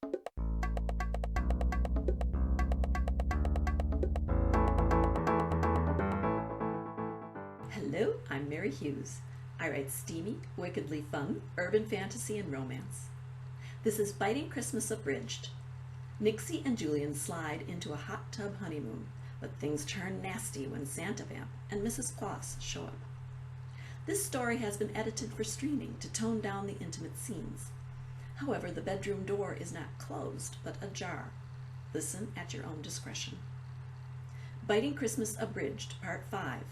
Hello, I'm Mary Hughes. I write steamy, wickedly fun, urban fantasy and romance. This is Biting Christmas Abridged. Nixie and Julian slide into a hot tub honeymoon, but things turn nasty when Santa Vamp and Mrs. Claus show up. This story has been edited for streaming to tone down the intimate scenes. However, the bedroom door is not closed, but ajar. Listen at your own discretion. Biting Christmas Abridged, Part 5.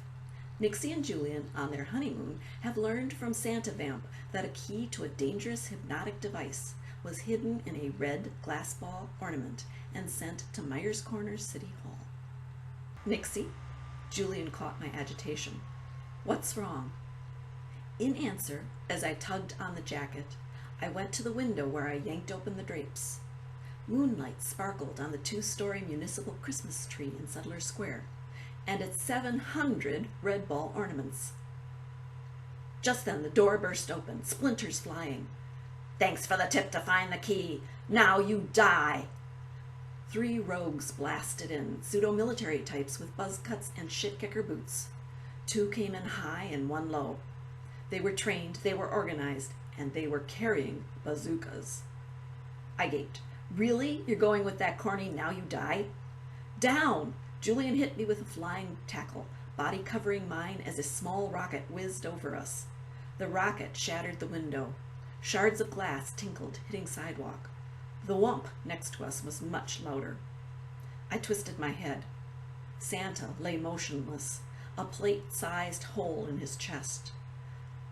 Nixie and Julian, on their honeymoon, have learned from Santa Vamp that a key to a dangerous hypnotic device was hidden in a red glass ball ornament and sent to Myers Corners City Hall. Nixie, Julian caught my agitation. What's wrong? In answer, as I tugged on the jacket, I went to the window where I yanked open the drapes. Moonlight sparkled on the 2-story municipal Christmas tree in Settler Square, and its 700 red ball ornaments. Just then the door burst open, splinters flying. "Thanks for the tip to find the key. Now you die!" 3 rogues blasted in, pseudo-military types with buzz cuts and shit-kicker boots. 2 came in high and 1 low. They were trained, they were organized, and they were carrying bazookas. I gaped. "Really? You're going with that corny 'now you die'?" "Down!" Julian hit me with a flying tackle, body covering mine as a small rocket whizzed over us. The rocket shattered the window. Shards of glass tinkled, hitting sidewalk. The whomp next to us was much louder. I twisted my head. Santa lay motionless, a plate-sized hole in his chest.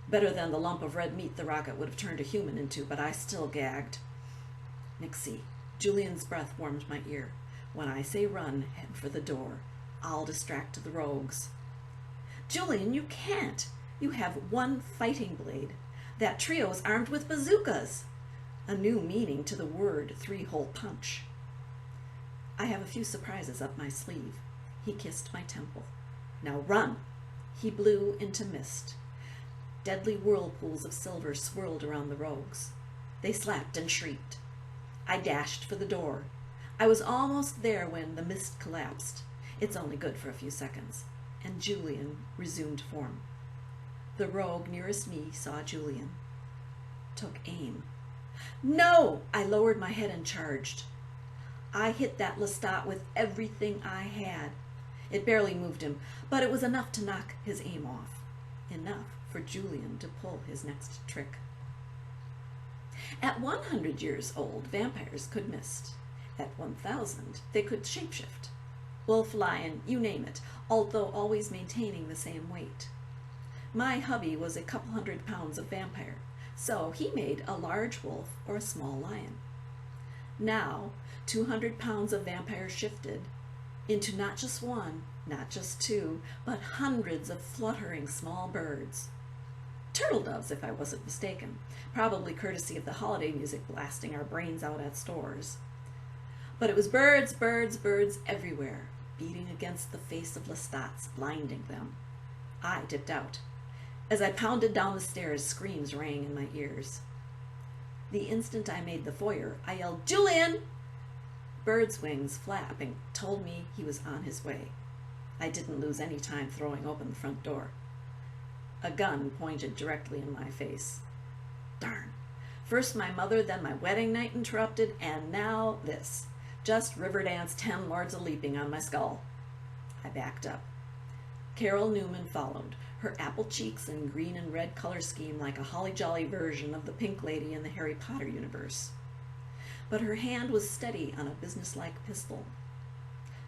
Better than the lump of red meat the rocket would have turned a human into, but I still gagged. "Nixie." Julian's breath warmed my ear. "When I say run, head for the door. I'll distract the rogues." "Julian, you can't. You have 1 fighting blade. That trio's armed with bazookas." A new meaning to the word 3-hole punch. "I have a few surprises up my sleeve." He kissed my temple. "Now run." He blew into mist. Deadly whirlpools of silver swirled around the rogues. They slapped and shrieked. I dashed for the door. I was almost there when the mist collapsed. It's only good for a few seconds. And Julian resumed form. The rogue nearest me saw Julian. Took aim. "No!" I lowered my head and charged. I hit that Lestat with everything I had. It barely moved him, but it was enough to knock his aim off. Enough for Julian to pull his next trick. At 100 years old, vampires could mist. At 1,000, they could shapeshift. Wolf, lion, you name it, although always maintaining the same weight. My hubby was a couple 100 pounds of vampire, so he made a large wolf or a small lion. Now, 200 pounds of vampire shifted into not just 1, not just 2, but hundreds of fluttering small birds. Turtle doves, if I wasn't mistaken, probably courtesy of the holiday music blasting our brains out at stores. But it was birds, birds, birds everywhere, beating against the face of Lestats, blinding them. I dipped out. As I pounded down the stairs, screams rang in my ears. The instant I made the foyer, I yelled, "Julian!" Bird's wings flapping told me he was on his way. I didn't lose any time throwing open the front door. A gun pointed directly in my face. Darn. First my mother, then my wedding night interrupted, and now this. Just Riverdance 10 Lords a Leaping on my skull. I backed up. Carol Newman followed, her apple cheeks and green and red color scheme like a holly jolly version of the Pink Lady in the Harry Potter universe. But her hand was steady on a businesslike pistol.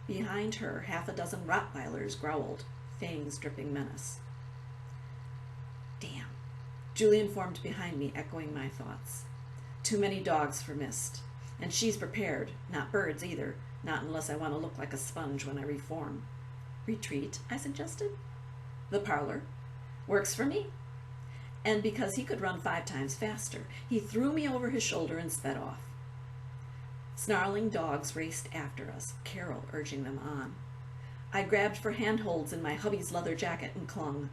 Behind her, 6 Rottweilers growled, fangs dripping menace. Damn. Julian formed behind me, echoing my thoughts. Too many dogs for mist. And she's prepared. Not birds either. Not unless I want to look like a sponge when I reform. Retreat, I suggested. The parlor. Works for me. And because he could run 5 times faster, he threw me over his shoulder and sped off. Snarling dogs raced after us, Carol urging them on. I grabbed for handholds in my hubby's leather jacket and clung.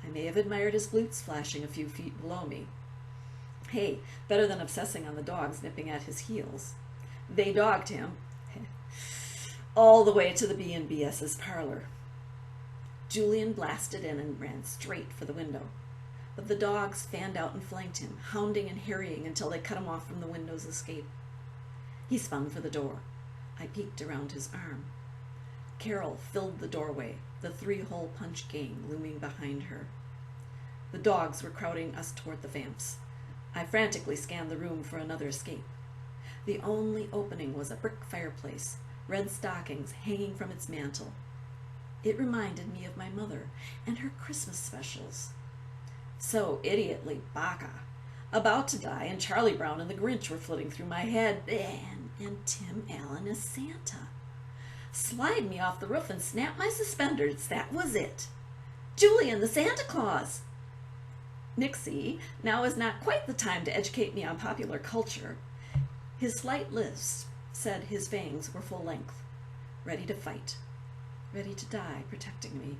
I may have admired his glutes flashing a few feet below me. Hey, better than obsessing on the dogs nipping at his heels. They dogged him all the way to the B&BS's parlor. Julian blasted in and ran straight for the window. But the dogs fanned out and flanked him, hounding and harrying until they cut him off from the window's escape. He spun for the door. I peeked around his arm. Carol filled the doorway, the three-hole punch gang looming behind her. The dogs were crowding us toward the vamps. I frantically scanned the room for another escape. The only opening was a brick fireplace, red stockings hanging from its mantel. It reminded me of my mother and her Christmas specials. So idiotly baka. About to Die and Charlie Brown and the Grinch were flitting through my head, and Tim Allen as Santa. Slide me off the roof and snap my suspenders, that was it. Julian the Santa Claus! Nixie, now is not quite the time to educate me on popular culture. His slight lisp said his fangs were full length, ready to fight, ready to die protecting me.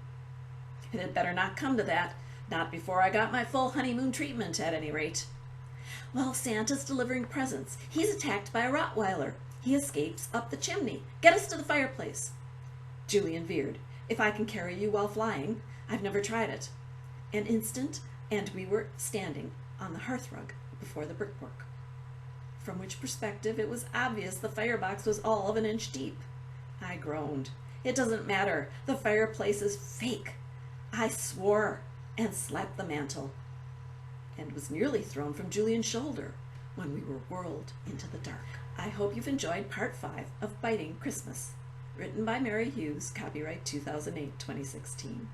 It had better not come to that, not before I got my full honeymoon treatment at any rate. While Santa's delivering presents, he's attacked by a Rottweiler. He escapes up the chimney. Get us to the fireplace. Julian veered. If I can carry you while flying, I've never tried it. An instant, and we were standing on the hearthrug before the brickwork, from which perspective it was obvious the firebox was all of an inch deep. I groaned. It doesn't matter. The fireplace is fake. I swore and slapped the mantel, and was nearly thrown from Julian's shoulder when we were whirled into the dark. I hope you've enjoyed Part 5 of Biting Christmas, written by Mary Hughes, copyright 2008-2016.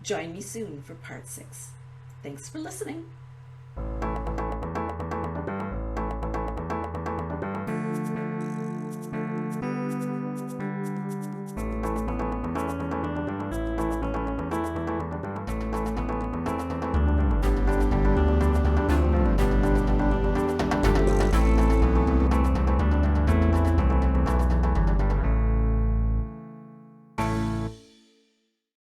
Join me soon for Part 6. Thanks for listening.